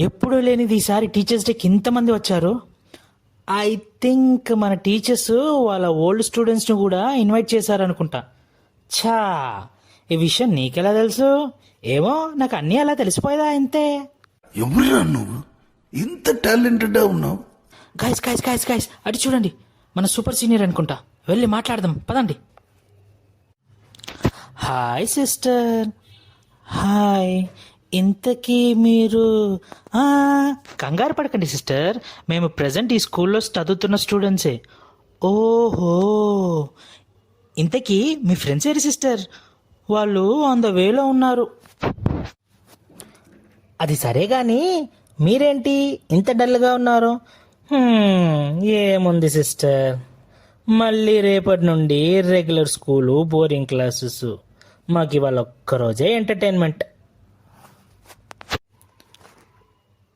ఎప్పుడూ లేనిది ఈసారి టీచర్స్ డేకి ఇంతమంది వచ్చారు. ఐ థింక్ మన టీచర్స్ వాళ్ళ ఓల్డ్ స్టూడెంట్స్ని కూడా ఇన్వైట్ చేశారనుకుంటా. ఛా, ఈ విషయం నీకెలా తెలుసు? ఏమో, నాకు అన్నీ అలా తెలిసిపోయేదా అంతే. ఎవరురా నువ్వు? ఇంత టాలెంటెడ్ ఉన్నావు? గాయస్ గాయస్ గాయస్ గాయస్ అటు చూడండి, మన సూపర్ సీనియర్ అనుకుంటా. వెళ్ళి మాట్లాడదాం పదండి. Hi sister. హాయ్. ఇంతకీ మీరు కంగారు పడకండి సిస్టర్, మేము ప్రజెంట్ ఈ స్కూల్లో చదువుతున్న స్టూడెంట్సే. ఓహో, ఇంతకీ మీ ఫ్రెండ్స్ ఏరి సిస్టర్? వాళ్ళు ఆన్ ద వేలో ఉన్నారు. అది సరే కానీ మీరేంటి ఇంత డల్గా ఉన్నారు? ఏముంది సిస్టర్, మళ్ళీ రేపటి నుండి రెగ్యులర్ స్కూలు, బోరింగ్ క్లాసెస్. మాకు ఇవాళ ఒక్కరోజే ఎంటర్టైన్మెంట్.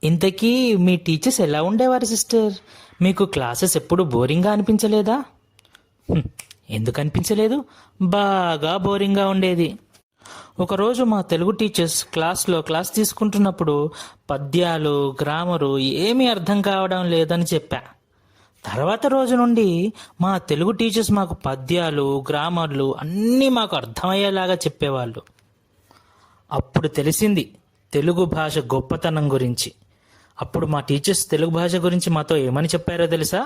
ఇంతకీ మీ టీచర్స్ ఎలా ఉండేవారు సిస్టర్? మీకు క్లాసెస్ ఎప్పుడు బోరింగ్గా అనిపించలేదా? ఎందుకు అనిపించలేదు? బాగా బోరింగ్గా ఉండేది. ఒకరోజు మా తెలుగు టీచర్స్ క్లాస్ తీసుకుంటున్నప్పుడు పద్యాలు, గ్రామరు ఏమీ అర్థం కావడం లేదని చెప్పా. తర్వాత రోజు నుండి మా తెలుగు టీచర్స్ మాకు పద్యాలు, గ్రామర్లు అన్నీ మాకు అర్థమయ్యేలాగా చెప్పేవాళ్ళు. అప్పుడు తెలిసింది తెలుగు భాష గొప్పతనం గురించి. అప్పుడు మా టీచర్స్ తెలుగు భాష గురించి మాతో ఏమని చెప్పారో తెలుసా?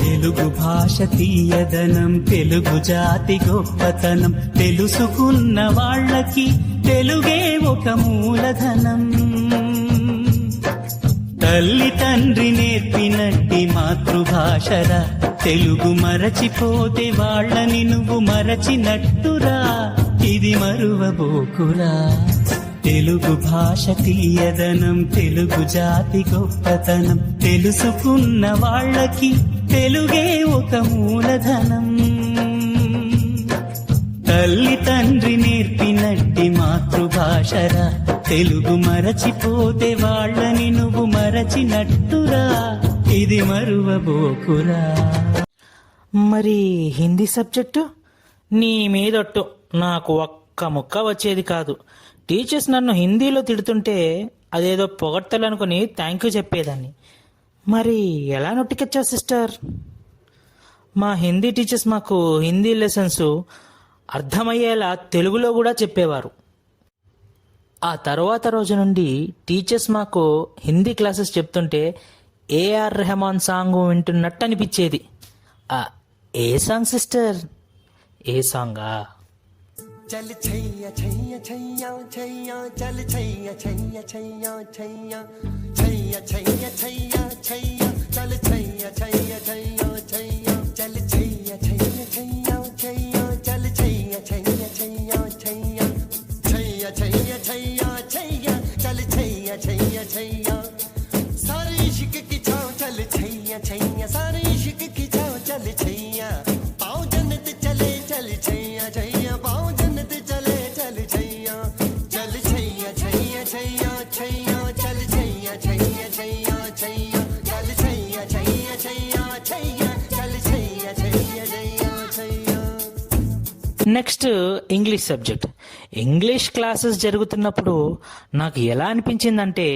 తెలుగు భాష తీయదనం, తెలుగు జాతి గొప్పతనం, తెలుసుకున్న వాళ్ళకి తెలుగే ఒక మూలధనం. తల్లి తండ్రి నేర్పినట్టి మాతృభాషరా, తెలుగు మరచిపోతే వాళ్ళని నువ్వు మరచినట్టురా, ఇది మరువబోకురా. తెలుగు భాష తీయదనం, తెలుగు జాతి గొప్పతనం, తెలుసుకున్న వాళ్ళకి తెలుగే ఒక మూలధనం. తల్లి తండ్రి నేర్పినట్టి మాతృభాషరా, తెలుగు మరచిపోతే వాళ్ళని నువ్వు మరచినట్టురా, ఇది మరువబోకురా. మరి హిందీ సబ్జెక్టు? నీ మీదొట్టు, నాకు ఒక్క ముక్క వచ్చేది కాదు. టీచర్స్ నన్ను హిందీలో తిడుతుంటే అదేదో పొగడ్తలనుకుని థ్యాంక్ యూ చెప్పేదాన్ని. మరి ఎలా నొట్టికొచ్చావు సిస్టర్? మా హిందీ టీచర్స్ మాకు హిందీ లెసన్స్ అర్థమయ్యేలా తెలుగులో కూడా చెప్పేవారు. ఆ తర్వాత రోజు నుండి టీచర్స్ మాకు హిందీ క్లాసెస్ చెప్తుంటే ఏఆర్ రెహమాన్ సాంగ్ వింటున్నట్టు అనిపించేది. ఏ సాంగ్ సిస్టర్? ఏ సాంగా? चल छैया छैया छैया छैया चल छैया छैया छैया छैया छैया छैया छैया छैया चल छैया छैया छैया छैया चल छैया छैया छैया छैया चल छैया छैया छैया छैया छैया छैया छैया छैया चल छैया छैया छैया सारे इश्क की छाँव चल छैया छैया सारे इश्क की छाँव चल छैया पाँव जन्नत चले चल छैया छैया पाँव जन्नत चले चल छैया चल छैया छैया छैया छैया चल छैया छैया छैया छैया चल छैया छैया छैया छैया चल छैया छैया छैया छैया. Next English subject. English classes జరుగుతున్నప్పుడు నాకు ఎలా అనిపించిందంటే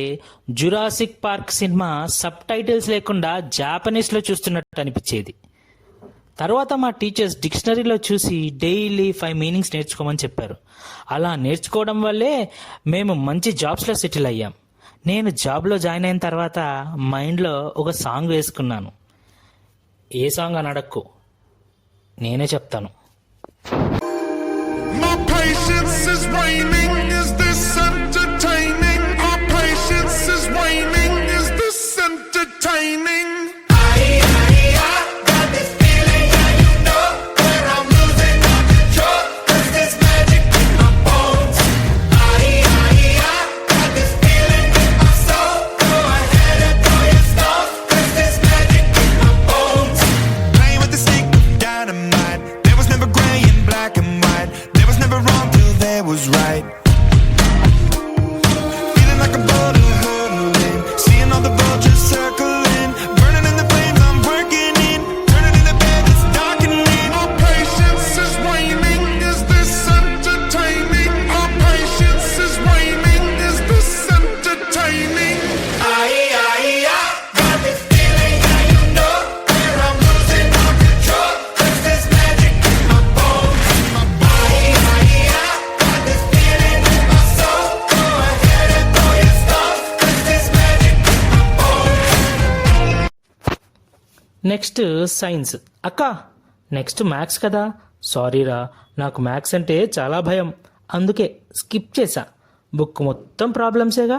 Jurassic Park cinema subtitles లేకుండా జాపనీస్లో చూస్తున్నట్టు అనిపించేది. తర్వాత మా టీచర్స్ డిక్షనరీలో చూసి డైలీ 5 మీనింగ్స్ నేర్చుకోమని చెప్పారు. అలా నేర్చుకోవడం వల్లే మేము మంచి జాబ్స్లో సెటిల్ అయ్యాం. నేను జాబ్లో జాయిన్ అయిన తర్వాత మైండ్లో ఒక సాంగ్ వేసుకున్నాను. ఏ సాంగ్ అని అడక్కు, నేనే చెప్తాను. My patience is waning, is this entertaining? Our patience is waning, is this entertaining? Got this feeling and you know that I'm losing my control, 'cause there's magic in my bones. Got this feeling in my soul, go ahead and throw your stones, 'cause there's magic in my bones. Playing with the stick of dynamite. Next science. అక్క next maths కదా. సారీరా, నాకు maths అంటే చాలా భయం, అందుకే skip చేశా. Book మొత్తం ప్రాబ్లమ్సేగా.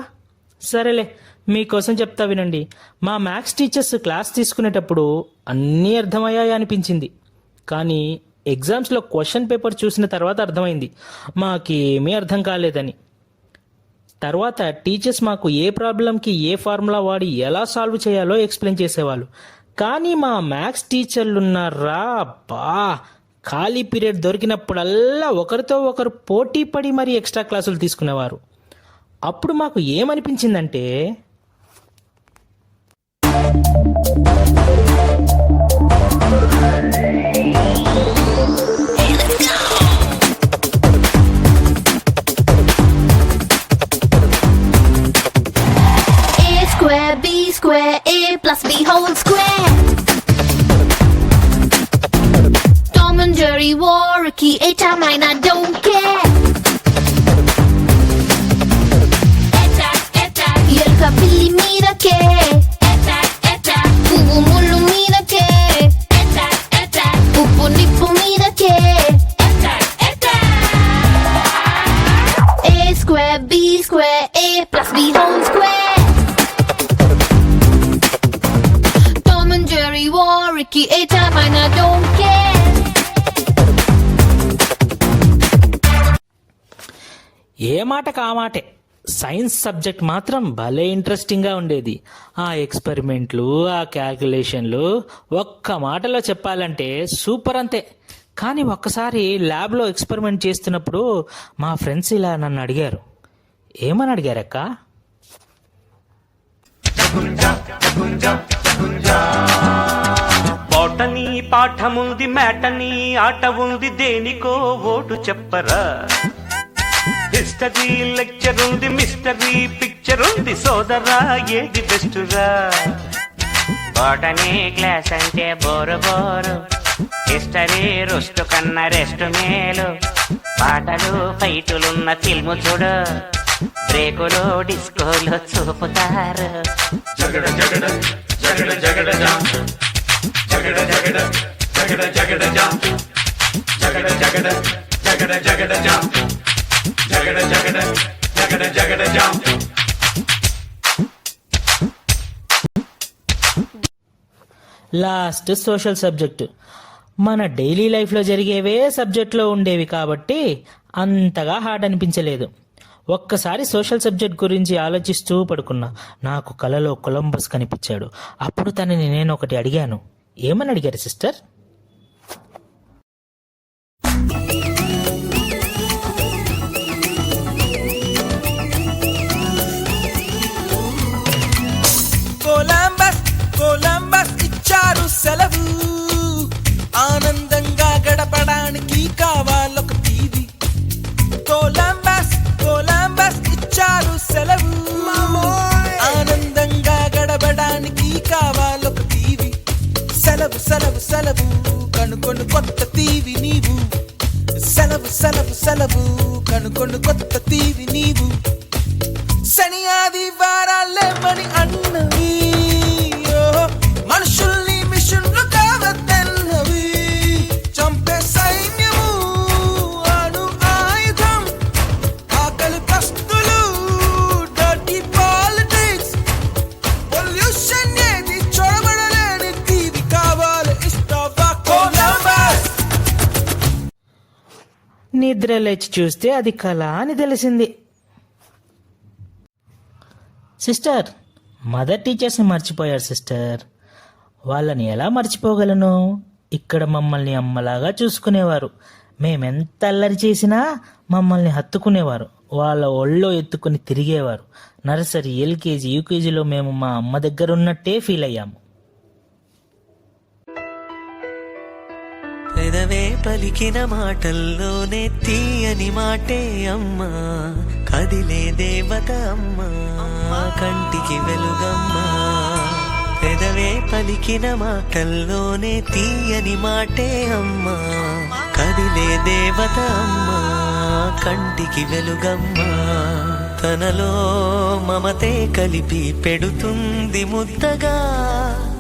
సరేలే, మీకోసం చెప్తా వినండి. మా మ్యాథ్స్ టీచర్స్ క్లాస్ తీసుకునేటప్పుడు అన్నీ అర్థమయ్యాయి అనిపించింది, కానీ ఎగ్జామ్స్లో క్వశ్చన్ పేపర్ చూసిన తర్వాత అర్థమైంది మాకేమీ అర్థం కాలేదని. తర్వాత టీచర్స్ మాకు ఏ ప్రాబ్లంకి ఏ ఫార్ములా వాడి ఎలా సాల్వ్ చేయాలో ఎక్స్ప్లెయిన్ చేసేవాళ్ళు. కానీ మా మ్యాథ్స్ టీచర్లున్నారా, బా ఖాళీ పీరియడ్ దొరికినప్పుడల్లా ఒకరితో ఒకరు పోటీ పడి మరీ ఎక్స్ట్రా క్లాసులు తీసుకునేవారు. అప్పుడు మాకు ఏమనిపించిందంటే, A square, B square, A plus B whole square. Tom and Jerry wore a key, A mine, I don't care. Attack, attack. Yelka pilli meedake. Attack, attack. Puvu mullu meedake. Attack, attack. Uppu nippu meedake. Attack, attack. A square, B square, A plus B whole square. Tom and Jerry wore Ricky, A-time, I don't care. ఏ మాట కామాటే science subject మాత్రం భలే ఇంట్రెస్టింగ్గా ఉండేది. ఆ ఎక్స్పెరిమెంట్లు, ఆ క్యాల్కులేషన్లు ఒక్క మాటలో చెప్పాలంటే సూపర్ అంతే. కానీ ఒక్కసారి ల్యాబ్లో ఎక్స్పెరిమెంట్ చేస్తున్నప్పుడు మా ఫ్రెండ్స్ ఇలా నన్ను అడిగారు. ఏమని అడిగారక్క? బోటనీ పాఠముంది, మ్యాటనీ ఆట ఉంది, దేనికో ఓటు చెప్పరా. హిస్టరీ లెక్చర్ ఉంది, మిస్టరీ పిక్చర్ ఉంది, సోదరా ఏది బెస్టురా. బోటనీ క్లాస్ అంటే బోరు బోరు, హిస్టరీ రుస్టు కన్నా రెస్ట్ మేలు. పాటలు ఫైటులున్న ఫిల్ము చూడు, బ్రేకులు డిస్కోలు చూపుతారు. జగడ జగడ జగడ జగడ జాం, జగడ జగడ జగడ జగడ జాం, జగడ జగడ జగడ జగడ జాం, జగడ జగడ జగడ జగడ జాం. Last social subject. మన డైలీ లైఫ్లో జరిగేవే సబ్జెక్ట్లో ఉండేవి కాబట్టి అంతగా హార్డ్ అనిపించలేదు. ఒక్కసారి సోషల్ సబ్జెక్ట్ గురించి ఆలోచిస్తూ పడుకున్నా. నాకు కలలో కొలంబస్ కనిపించాడు. అప్పుడు తనని నేను ఒకటి అడిగాను. ఏమని అడిగారు సిస్టర్? కొలంబస్ ఇచ్చారు సెలవు, ఆనందంగా గడపడానికి కావాలొక టీవీ. కొలంబస్ ఇచ్చారు సెలవు, ఆనందంగా గడపడానికి కావాలొక టీవీ. సెలవు సెలవు సెలవు కనుకొను కొత్త టీవీ నీవు. సెలవు సెలవు సెలవు కనుకొను కొత్త టీవీ నీవు. శని ఆదివారాలేమని అన్నవి, మనుషుల్ని మిషన్లు కావద్దన్నవి. చంపే సైన్యము అణు ఆయుధం, ఆకలి కస్తులు, డర్టీ పాలిటిక్స్, పొల్యూషన్ ఏది చూడబడలేని టీవీ కావాలి. ఇస్తావా కొలంబస్? నిద్ర లేచి చూస్తే అది కళ అని తెలిసింది. సిస్టర్, మదర్ టీచర్స్ని మర్చిపోయారు సిస్టర్. వాళ్ళని ఎలా మర్చిపోగలను? ఇక్కడ మమ్మల్ని అమ్మలాగా చూసుకునేవారు. మేమెంత అల్లరి చేసినా మమ్మల్ని హత్తుకునేవారు. వాళ్ళ ఒళ్ళో ఎత్తుకుని తిరిగేవారు. నర్సరీ, ఎల్కేజీ, యూకేజీలో మేము మా అమ్మ దగ్గర ఉన్నట్టే ఫీల్ అయ్యాము. పెదవే పలికిన మాటల్లోనే తీయని మాటే అమ్మా, కదిలే దేవత అమ్మా, కంటికి వెలుగమ్మా. పెదవే పలికిన మాటల్లోనే తీయని మాటే అమ్మా, కదిలే దేవత అమ్మా, కంటికి వెలుగమ్మా. తనలో మమతే కలిపి పెడుతుంది ముద్దగా,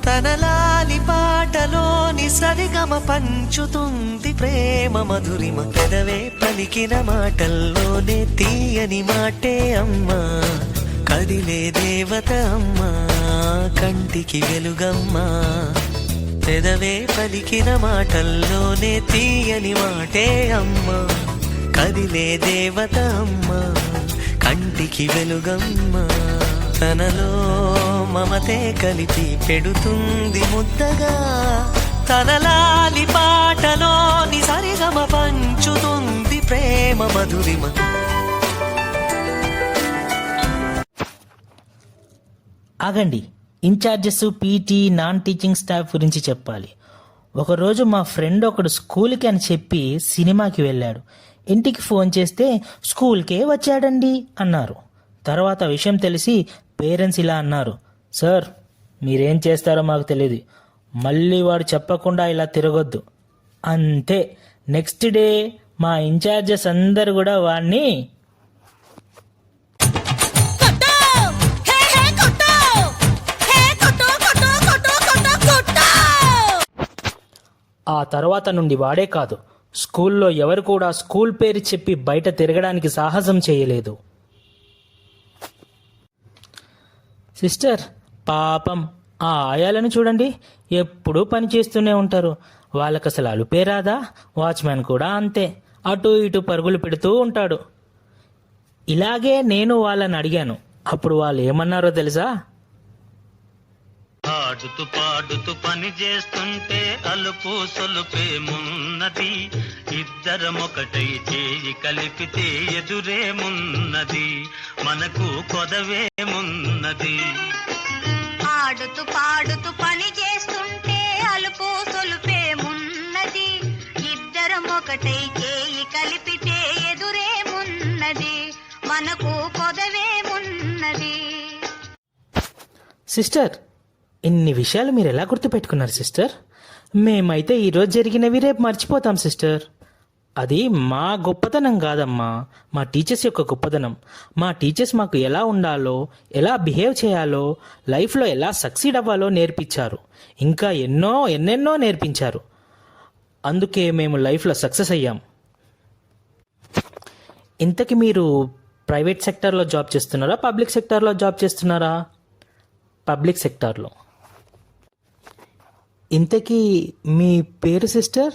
తనలాలి పాడి పాటలోని సరిగమ పంచుతుంది ప్రేమ మధురిమ పెదవే పలికిన మాటల్లోనే తీయని మాటే అమ్మా కదిలే దేవత అమ్మా కంటికి వెలుగమ్మా పెదవే పలికిన మాటల్లోనే తీయని మాటే అమ్మా కదిలే దేవత అమ్మా కంటికి వెలుగమ్మా తనలో మమతే కలిపి పెడుతుంది ముద్దగా తనలాలి పాటలోని సరిగమ పంచుతుంది ప్రేమ మధురిమ ఆగండి, in-charges, PT, non teaching staff గురించి చెప్పాలి. ఒకరోజు మా ఫ్రెండ్ ఒకడు స్కూల్కి అని చెప్పి సినిమాకి వెళ్ళాడు. ఇంటికి ఫోన్ చేస్తే స్కూల్కే వచ్చాడండి అన్నారు. తర్వాత విషయం తెలిసి పేరెంట్స్ ఇలా అన్నారు, సార్ మీరేం చేస్తారో మాకు తెలియదు, మళ్ళీ వాడు చెప్పకుండా ఇలా తిరగొద్దు. అంతే, నెక్స్ట్ డే మా ఇన్ఛార్జెస్ అందరు కూడా వాడిని ఆ తర్వాత నుండి వాడే కాదు, స్కూల్లో ఎవరు కూడా స్కూల్ పేరు చెప్పి బయట తిరగడానికి సాహసం చేయలేదు. సిస్టర్, పాపం ఆ ఆయాలను చూడండి, ఎప్పుడూ పని చేస్తూనే ఉంటారు. వాళ్ళకి అసలు అలుపే రాదా? వాచ్మ్యాన్ కూడా అంతే, అటు ఇటు పరుగులు పెడుతూ ఉంటాడు. ఇలాగే నేను వాళ్ళని అడిగాను. అప్పుడు వాళ్ళు ఏమన్నారో తెలుసా? ఆడుతూ పాడుతూ పని చేస్తుంటే అలుపు సొలుపేమున్నది, ఇద్దరమొకటై చేయి కలిపితే ఎదురేమున్నది, మనకు కొదవేమున్నది. ఆడుతూ పాడుతూ పని చేస్తుంటే అలుపు సొలుపేమున్నది, ఇద్దరం ఒకటై చేయి కలిపితే ఎదురేమున్నది, మనకు కొదవేమున్నది. సిస్టర్, ఇన్ని విషయాలు మీరు ఎలా గుర్తుపెట్టుకున్నారు సిస్టర్? మేమైతే ఈరోజు జరిగినవి రేపు మర్చిపోతాం సిస్టర్. అది మా గొప్పతనం కాదమ్మా, మా టీచర్స్ యొక్క గొప్పతనం. మా టీచర్స్ మాకు ఎలా ఉండాలో, ఎలా బిహేవ్ చేయాలో, లైఫ్లో ఎలా సక్సీడ్ అవ్వాలో నేర్పించారు. ఇంకా ఎన్నెన్నో నేర్పించారు. అందుకే మేము లైఫ్లో సక్సెస్ అయ్యాం. ఇంతకీ మీరు ప్రైవేట్ సెక్టార్లో జాబ్ చేస్తున్నారా, పబ్లిక్ సెక్టార్లో జాబ్ చేస్తున్నారా? పబ్లిక్ సెక్టార్లో. ఇంతకీ మీ పేరు సిస్టర్?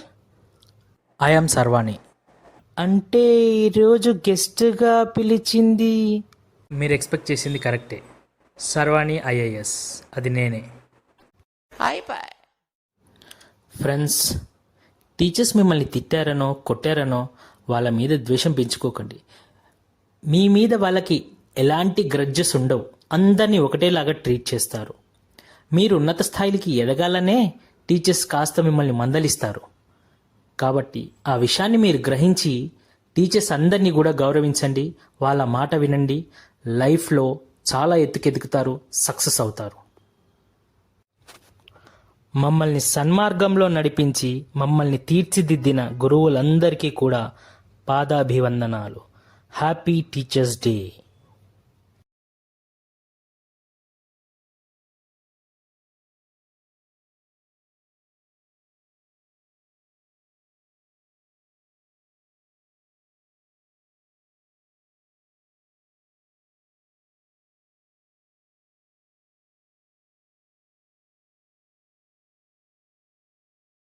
ఐఎమ్ సర్వాణి. అంటే ఈరోజు గెస్ట్గా పిలిచింది మీరు ఎక్స్పెక్ట్ చేసింది కరెక్టే. సర్వాణి ఐఏఎస్, అది నేనే. ఫ్రెండ్స్, టీచర్స్ మిమ్మల్ని తిట్టారనో కొట్టారనో వాళ్ళ మీద ద్వేషం పెంచుకోకండి. మీ మీద వాళ్ళకి ఎలాంటి గ్రడ్జెస్ ఉండవు. అందరినీ ఒకటేలాగా ట్రీట్ చేస్తారు. మీరు ఉన్నత స్థాయికి ఎదగాలనే టీచర్స్ కాస్త మిమ్మల్ని మందలిస్తారు. కాబట్టి ఆ విషయాన్ని మీరు గ్రహించి టీచర్స్ అందరినీ కూడా గౌరవించండి, వాళ్ళ మాట వినండి. లైఫ్లో చాలా ఎత్తుకెదుగుతారు, సక్సెస్ అవుతారు. మమ్మల్ని సన్మార్గంలో నడిపించి మమ్మల్ని తీర్చిదిద్దిన గురువులందరికీ కూడా పాదాభివందనాలు. Happy teachers day.